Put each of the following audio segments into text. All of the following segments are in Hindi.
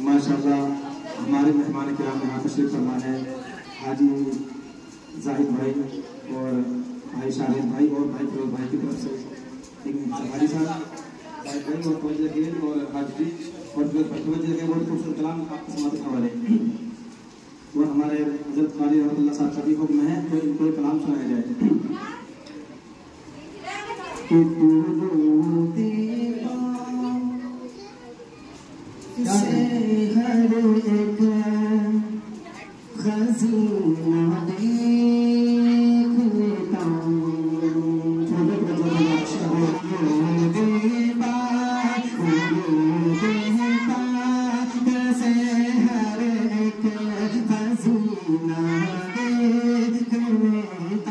माशाअल्लाह हमारे मेहमान किराम यहाँ तशरीफ फरमा है हाजी जाहिद भाई और भाई शाहिद भाई और भाई फिरोज भाई की तरफ से एक सफारी साहब जाहिद भाई और तवज्जो गेल और हाजी और तवज्जो गेल बहुत खूबसूरत कलाम आपके समाज के हवाले और हमारे हजरत कारी रहमतुल्लाह साहब का भी हुक्म है तो इनको एक कलाम सुनाया जाए कि से हर एक खज़ीना देख लेता से हर एक खज़ीना देख लेता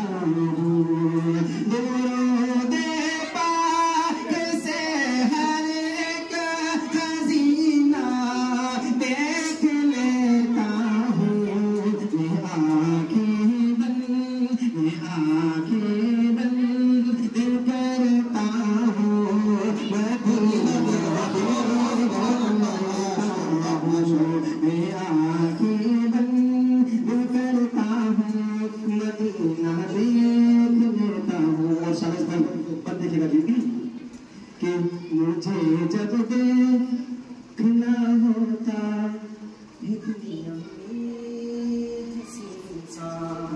कि मुझे जब देखना होता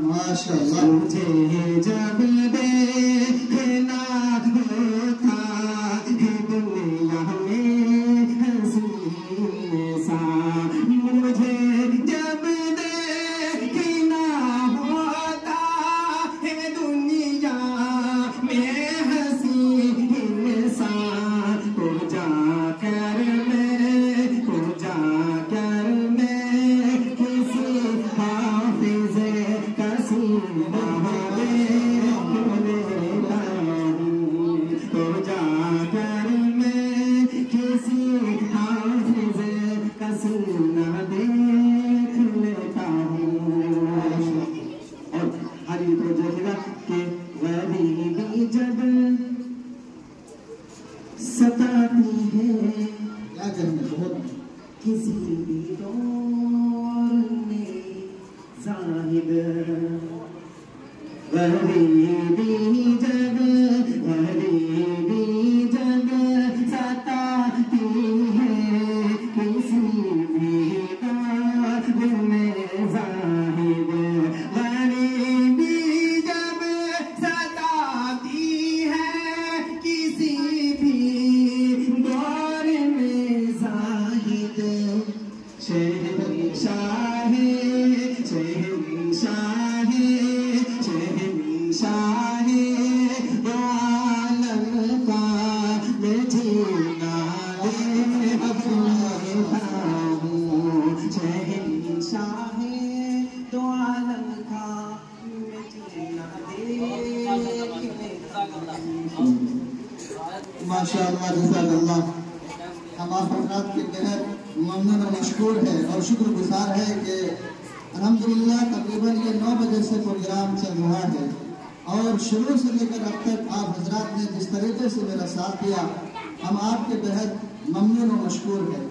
माशाअल्लाह मुझे जब देखना होता दुनिया में हसीन सा मुझे जब देखना होता है दुनिया में हसीन सा हो जाकर मैं किसी हाफिज़ कसीदा हो जाकर मैं किसी हाफिज़ कसीदा देख लेता हूँ। और हर ये तो देखिएगा कि गरीबी जब सताती है क्या करेंगे बहुत किसी दौर में जाहिद गरीबी जब सताती है किसी भी दौर में जाहिद गरीबी जब सताती है किसी भी दौर में जाहिद शहंशाह आलम का मैं जीना शहंशाह दो आलम का मैं जीना माशाअल्लाह जज़ाकल्लाह। हम आप हज़रात के तहत ममनून और मशकूर है और शुक्रगुजार है कि अल्हम्दुलिल्लाह तकरीबन ये 9 बजे से प्रोग्राम चल रहा है और शुरू से लेकर अब तक आप हजरात ने जिस तरीके से मेरा साथ दिया हम आपके तहत ममनून और मशकूर है।